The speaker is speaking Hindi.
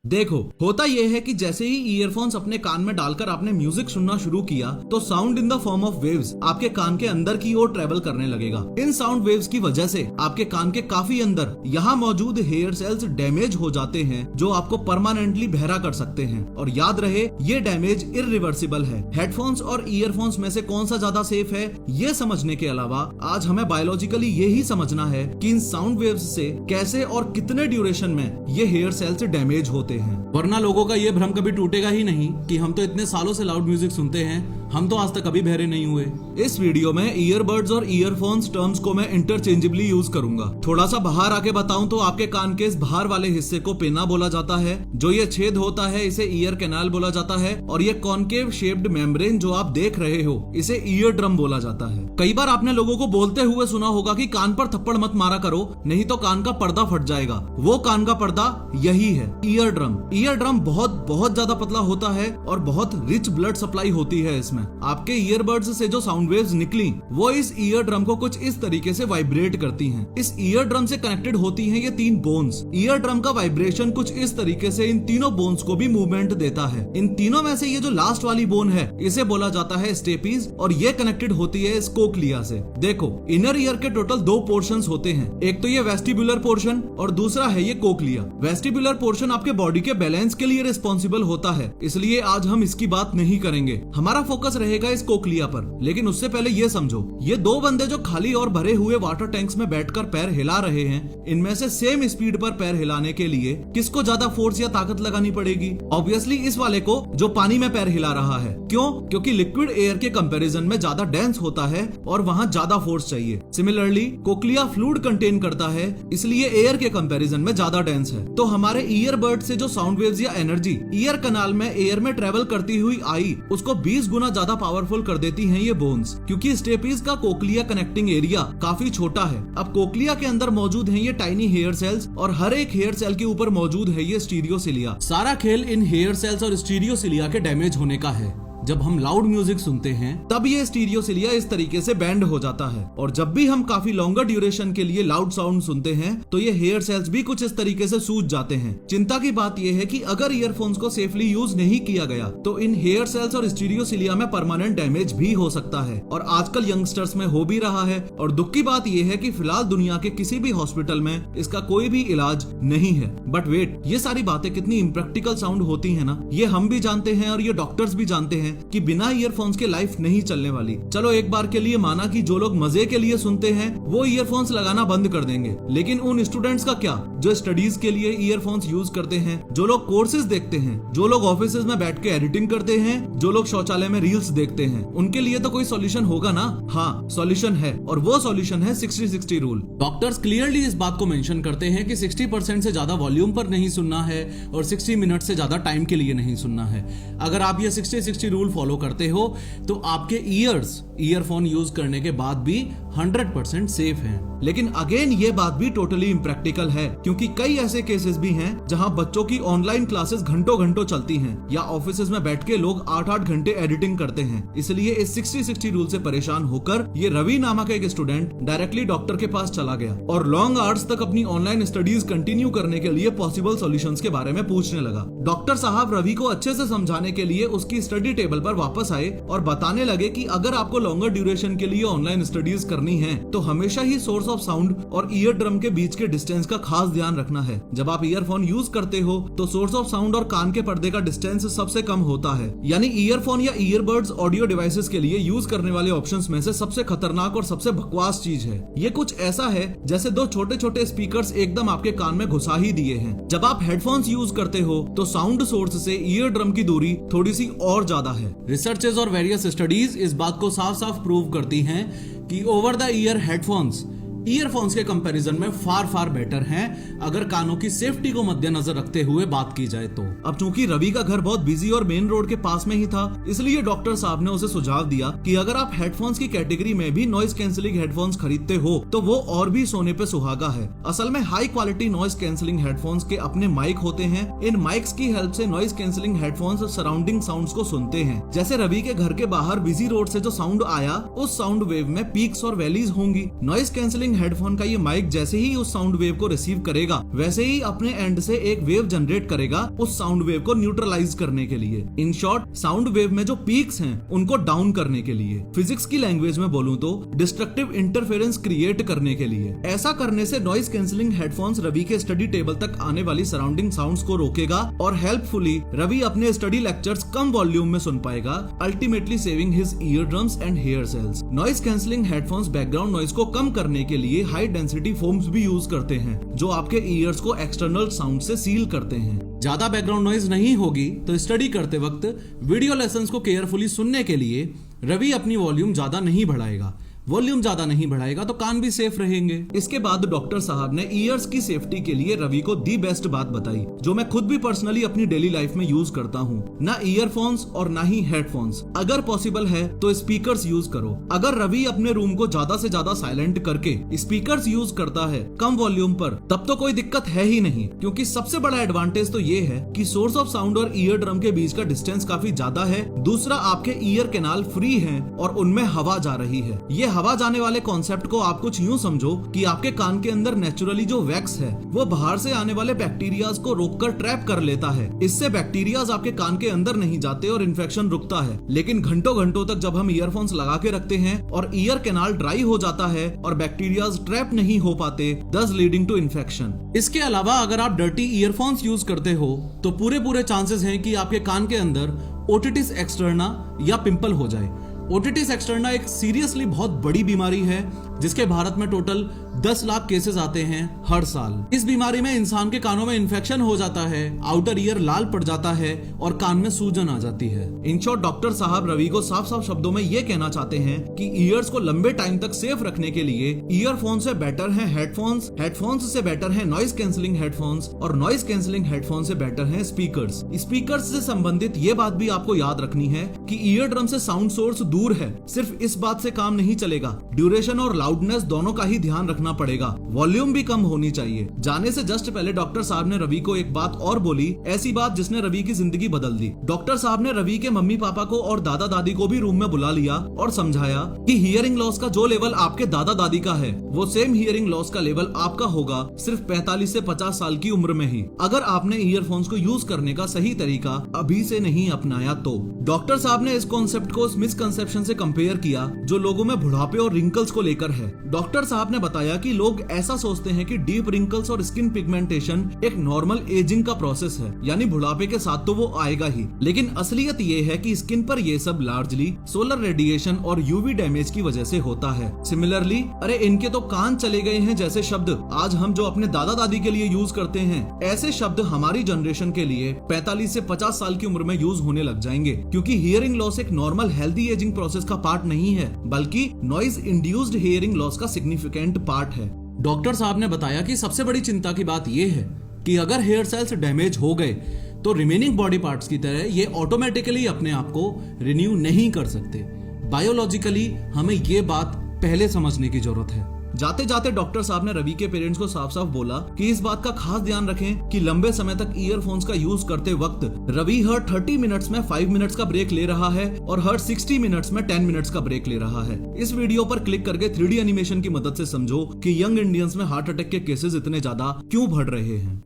देखो, होता यह है कि जैसे ही ईयरफोन्स अपने कान में डालकर आपने म्यूजिक सुनना शुरू किया तो sound in the form of waves आपके कान के अंदर की ओर ट्रेवल करने लगेगा। इन साउंड वेव्स की वजह से आपके कान के काफी अंदर यहाँ मौजूद हेयर सेल्स डैमेज हो जाते हैं, जो आपको परमानेंटली बहरा कर सकते हैं। और याद रहे, ये डैमेज इरिवर्सिबल है। हेडफोन्स और ईयरफोन्स में से कौन सा ज्यादा सेफ है, ये समझने के अलावा आज हमें बायोलॉजिकली यही समझना है कि इन साउंड वेव्स से कैसे और कितने ड्यूरेशन में ये हेयर सेल्स डैमेज होते हैं। वरना लोगों का ये भ्रम कभी टूटेगा ही नहीं कि हम तो इतने सालों से लाउड म्यूजिक सुनते हैं, हम तो आज तक कभी बहरे नहीं हुए। इस वीडियो में ईयरबड्स और ईयरफोन्स टर्म्स को मैं इंटरचेंजेबली यूज करूंगा। थोड़ा सा बाहर आके बताऊं तो आपके कान के इस बाहर वाले हिस्से को पेना बोला जाता है। जो ये छेद होता है इसे ईयर कैनाल बोला जाता है, और ये कॉनकेव शेप्ड मेम्ब्रेन जो आप देख रहे हो इसे ईयर ड्रम बोला जाता है। कई बार आपने लोगों को बोलते हुए सुना होगा कि कान पर थप्पड़ मत मारा करो, नहीं तो कान का पर्दा फट जाएगा। वो कान का पर्दा यही है, ईयर ड्रम। ईयर ड्रम बहुत ज्यादा पतला होता है और बहुत रिच ब्लड सप्लाई होती है इसमें। आपके ईयरबड्स से जो साउंड वेव्स निकली वो इस ईयर ड्रम को कुछ इस तरीके से वाइब्रेट करती हैं। इस ईयर ड्रम से कनेक्टेड होती हैं ये 3 बोन्स। ईयर ड्रम का वाइब्रेशन कुछ इस तरीके से इन तीनों बोन्स को भी मूवमेंट देता है। इन तीनों में से ये जो लास्ट वाली बोन है इसे बोला जाता है स्टेपीज, और ये कनेक्टेड होती है इस कोक्लिया से। देखो, इनर ईयर के टोटल 2 पोर्शंस होते हैं। एक तो ये वेस्टिबुलर पोर्शन और दूसरा है ये कोक्लिया। वेस्टिबुलर पोर्शन आपके बॉडी के बैलेंस के लिए रिस्पॉन्सिबल होता है, इसलिए आज हम इसकी बात नहीं करेंगे। हमारा फोकस रहेगा इस कोक्लिया पर। लेकिन उससे पहले ये समझो, ये 2 बंदे जो खाली और भरे हुए वाटर टैंक्स में बैठकर पैर हिला रहे हैं, इनमें से सेम स्पीड पर पैर हिलाने के लिए किसको ज्यादा फोर्स या ताकत लगानी पड़ेगी? ऑब्वियसली इस वाले को जो पानी में पैर हिला रहा है। क्यों? क्योंकि लिक्विड एयर के कंपैरिजन में ज्यादा डेंस होता है और वहां ज्यादा फोर्स चाहिए। सिमिलरली कोक्लिया फ्लूइड कंटेन करता है, इसलिए एयर के कंपैरिजन में ज्यादा डेंस है। तो हमारे ईयरबड से जो साउंड वेव्स या एनर्जी ईयर कनाल में एयर में ट्रेवल करती हुई आई, उसको 20 गुना ज्यादा पावरफुल कर देती हैं ये बोन्स, क्योंकि स्टेपीज का कोक्लिया कनेक्टिंग एरिया काफी छोटा है। अब कोक्लिया के अंदर मौजूद हैं ये टाइनी हेयर सेल्स, और हर एक हेयर सेल के ऊपर मौजूद है ये स्टीरियोसिलिया। सारा खेल इन हेयर सेल्स और स्टीरियोसिलिया के डैमेज होने का है। जब हम लाउड म्यूजिक सुनते हैं तब ये स्टीरियोसिलिया इस तरीके से बैंड हो जाता है, और जब भी हम काफी लॉन्गर ड्यूरेशन के लिए लाउड साउंड सुनते हैं तो ये हेयर सेल्स भी कुछ इस तरीके से सूज जाते हैं। चिंता की बात यह है कि अगर ईयरफोन्स को सेफली यूज नहीं किया गया तो इन हेयर सेल्स और स्टीरियोसिलिया में परमानेंट डैमेज भी हो सकता है, और आजकल यंगस्टर्स में हो भी रहा है। और दुख की बात यह है कि फिलहाल दुनिया के किसी भी हॉस्पिटल में इसका कोई भी इलाज नहीं है। बट वेट, ये सारी बातें कितनी इम्प्रैक्टिकल साउंड होती है ना, ये हम भी जानते हैं और ये डॉक्टर्स भी जानते हैं कि बिना ईयरफोन्स के लाइफ नहीं चलने वाली। चलो एक बार के लिए माना कि जो लोग मजे के लिए सुनते हैं वो ईयरफोन्स लगाना बंद कर देंगे, लेकिन उन स्टूडेंट्स का क्या जो स्टडीज के लिए ईयरफोन्स यूज करते हैं, जो लोग कोर्सेज देखते हैं, जो लोग ऑफिसेज में बैठ के एडिटिंग करते हैं, जो लोग शौचालय में रील्स देखते हैं, उनके लिए तो कोई सॉल्यूशन होगा ना? हाँ, सॉल्यूशन है, और वो सॉल्यूशन है 60-60 रूल। डॉक्टर्स क्लियरली इस बात को मेंशन करते हैं कि 60% से ज्यादा वॉल्यूम पर नहीं सुनना है और 60 मिनट से ज्यादा टाइम के लिए नहीं सुनना है। अगर आप ये 60-60 रूल फॉलो करते हो तो आपके ईयर्स ईयरफोन यूज करने के बाद भी 100% सेफ हैं। लेकिन अगेन ये बात भी टोटली इम्प्रैक्टिकल है, क्योंकि कई ऐसे केसेस भी हैं जहां बच्चों की ऑनलाइन क्लासेस घंटों चलती हैं, या ऑफिसेज में बैठ के लोग 8-8 घंटे एडिटिंग करते हैं। इसलिए इस 60-60 रूल से परेशान होकर ये रवि नामक एक स्टूडेंट डायरेक्टली डॉक्टर के पास चला गया और लॉन्ग आवर्स तक अपनी ऑनलाइन स्टडीज कंटिन्यू करने के लिए पॉसिबल सॉल्यूशंस के बारे में पूछने लगा। डॉक्टर साहब रवि को अच्छे से समझाने के लिए उसकी स्टडी टेबल पर वापस आए और बताने लगे कि अगर आपको लॉन्गर ड्यूरेशन के लिए ऑनलाइन स्टडीज करनी है तो हमेशा ही सोर्स ऑफ साउंड और ईयर ड्रम के बीच के डिस्टेंस का खास ध्यान रखना है। जब आप ईयरफोन यूज करते हो तो सोर्स ऑफ साउंड और कान के पर्दे का डिस्टेंस सबसे कम होता है, यानी ईयरफोन या ईयरबड्स ऑडियो डिवाइसेस के लिए यूज करने वाले ऑप्शंस में से सबसे खतरनाक और सबसे बकवास चीज है। ये कुछ ऐसा है जैसे 2 छोटे-छोटे स्पीकर्स एकदम आपके कान में घुसा ही दिए हैं। जब आप हेडफोन्स यूज करते हो तो साउंड सोर्स से ईयर ड्रम की दूरी थोड़ी सी और ज्यादा है। रिसर्चेस और वेरियस स्टडीज इस बात को साफ प्रूव करती हैं कि over the ear headphones earphones के कंपैरिजन में फार बेटर हैं, अगर कानों की सेफ्टी को मद्देनजर रखते हुए बात की जाए तो। अब चूंकि रवि का घर बहुत बिजी और मेन रोड के पास में ही था, इसलिए डॉक्टर साहब ने उसे सुझाव दिया कि अगर आप हेडफोन्स की कैटेगरी में भी नॉइज कैंसिलिंग हेडफोन्स खरीदते हो तो वो और भी सोने पे सुहागा है। असल में high quality noise cancelling headphones के अपने माइक होते हैं। इन माइक्स की हेल्प से noise cancelling headphones surrounding sounds को सुनते हैं। जैसे रवि के घर के बाहर बिजी रोड से जो साउंड आया, उस साउंड वेव में पीक्स और वैलीज होंगी। नॉइज कैंसिलिंग हेडफोन का ये माइक जैसे ही उस साउंड वेव को रिसीव करेगा वैसे ही अपने एंड से एक वेव जनरेट करेगा उस साउंड वेव को न्यूट्रलाइज करने के लिए। इन शॉर्ट, साउंड वेव में जो पीक्स हैं उनको डाउन करने के लिए। फिजिक्स की लैंग्वेज में बोलूं तो डिस्ट्रक्टिव इंटरफेरेंस क्रिएट करने के लिए। ऐसा करने से नॉइज कैंसिलिंग हेडफोन्स रवि के स्टडी टेबल तक आने वाली सराउंडिंग साउंड्स को रोकेगा और हेल्पफुली रवि अपने स्टडी लेक्चर्स कम वॉल्यूम में सुन पाएगा, ultimately saving his eardrums and hair cells. Noise cancelling headphones background noise को कम करने के लिए हाई डेंसिटी फोम्स भी यूज करते हैं जो आपके ईयर्स को एक्सटर्नल साउंड से सील करते हैं। ज्यादा बैकग्राउंड नॉइज नहीं होगी तो स्टडी करते वक्त वीडियो लेसन्स को केयरफुली सुनने के लिए रवि अपनी वॉल्यूम ज्यादा नहीं बढ़ाएगा। वॉल्यूम ज्यादा नहीं बढ़ाएगा तो कान भी सेफ रहेंगे। इसके बाद डॉक्टर साहब ने ईयर्स की सेफ्टी के लिए रवि को दी बेस्ट बात बताई जो मैं खुद भी पर्सनली अपनी डेली लाइफ में यूज करता हूँ। ना ईयरफोन्स और ना ही हेडफोन्स, अगर पॉसिबल है तो स्पीकर्स यूज करो। अगर रवि अपने रूम को ज्यादा से ज्यादा साइलेंट करके स्पीकर्स यूज करता है कम वॉल्यूम पर, तब तो कोई दिक्कत है ही नहीं, क्योंकि सबसे बड़ा एडवांटेज तो ये है कि सोर्स ऑफ साउंड और ईयर ड्रम के बीच का डिस्टेंस काफी ज्यादा है। दूसरा, आपके ईयर कैनाल फ्री है और उनमें हवा जा रही है। ये हवा जाने वाले कॉन्सेप्ट को आप कुछ यूं समझो कि आपके कान के अंदर नेचुरली जो वैक्स है वो बाहर से आने वाले बैक्टीरियाज को रोककर ट्रैप कर लेता है। इससे बैक्टीरियाज आपके कान के अंदर नहीं जाते और इन्फेक्शन रुकता है। लेकिन घंटों घंटों तक जब हम ईयरफोन्स लगा के रखते हैं और ईयर कैनाल ड्राई हो जाता है और बैक्टीरियाज ट्रैप नहीं हो पाते, thus लीडिंग टू इन्फेक्शन। इसके अलावा अगर आप डर्टी ईयरफोन्स यूज करते हो तो पूरे चांसेस हैं कि आपके कान के अंदर ओटिटिस एक्सटर्ना या पिंपल हो जाए। ओटिटिस एक्सटर्ना एक सीरियसली बहुत बड़ी बीमारी है जिसके भारत में टोटल 10 लाख केसेस आते हैं हर साल। इस बीमारी में इंसान के कानों में इन्फेक्शन हो जाता है, आउटर ईयर लाल पड़ जाता है और कान में सूजन आ जाती है। इन शॉर्ट, डॉक्टर साहब रवि को साफ साफ शब्दों में ये कहना चाहते हैं कि ईयर्स को लंबे टाइम तक सेफ रखने के लिए ईयरफोन से बेटर है हेडफोन्स, हेडफोन्स से बेटर है नॉइज कैंसिलिंग हेडफोन्स और नॉइज कैंसिलिंग हेडफोन से बेटर है स्पीकर्स। स्पीकर्स से संबंधित ये बात भी आपको याद रखनी है कि ईयर ड्रम से साउंड सोर्स दूर है। सिर्फ इस बात से काम नहीं चलेगा, ड्यूरेशन और लाउडनेस दोनों का ही ध्यान रखना पड़ेगा। वॉल्यूम भी कम होनी चाहिए। जाने से जस्ट पहले डॉक्टर साहब ने रवि को एक बात और बोली, ऐसी बात जिसने रवि की जिंदगी बदल दी। डॉक्टर साहब ने रवि के मम्मी पापा को और दादा दादी को भी रूम में बुला लिया और समझाया कि हियरिंग लॉस का जो लेवल आपके दादा दादी का है वो सेम हियरिंग लॉस का लेवल आपका होगा, सिर्फ 45 से 50 साल की उम्र में ही, अगर आपने ईयरफोन्स को यूज करने का सही तरीका अभी से नहीं अपनाया तो। डॉक्टर साहब ने इस कॉन्सेप्ट को उस मिसकंसेप्शन से कंपेयर किया जो लोगों में बुढ़ापे और रिंकल्स को लेकर है। डॉक्टर साहब ने बताया कि लोग ऐसा सोचते हैं कि डीप रिंकल्स और स्किन पिगमेंटेशन एक नॉर्मल एजिंग का प्रोसेस है, यानी बुढ़ापे के साथ तो वो आएगा ही, लेकिन असलियत ये है कि स्किन पर ये सब लार्जली सोलर रेडिएशन और यूवी डैमेज की वजह से होता है। सिमिलरली, अरे इनके तो कान चले गए हैं जैसे शब्द आज हम जो अपने दादा दादी के लिए यूज करते हैं, ऐसे शब्द हमारी जनरेशन के लिए 45 से 50 साल की उम्र में यूज होने लग जाएंगे, क्योंकि हियरिंग लॉस एक नॉर्मल हेल्दी एजिंग प्रोसेस का पार्ट नहीं है, बल्कि नॉइज इंड्यूस्ड हियरिंग लॉस का सिग्निफिकेंट पार्ट है। डॉक्टर साहब ने बताया कि सबसे बड़ी चिंता की बात यह है कि अगर हेयर सेल्स डैमेज हो गए तो रिमेनिंग बॉडी पार्ट्स की तरह ये ऑटोमेटिकली अपने आप को रिन्यू नहीं कर सकते। बायोलॉजिकली हमें ये बात पहले समझने की जरूरत है। जाते जाते डॉक्टर साहब ने रवि के पेरेंट्स को साफ साफ बोला कि इस बात का खास ध्यान रखें कि लंबे समय तक ईयरफोन्स का यूज करते वक्त रवि हर 30 मिनट्स में 5 मिनट्स का ब्रेक ले रहा है और हर 60 मिनट्स में 10 मिनट्स का ब्रेक ले रहा है। इस वीडियो पर क्लिक करके 3D एनिमेशन की मदद से समझो कि यंग इंडियंस में हार्ट अटैक के केसेस इतने ज्यादा क्यों बढ़ रहे हैं।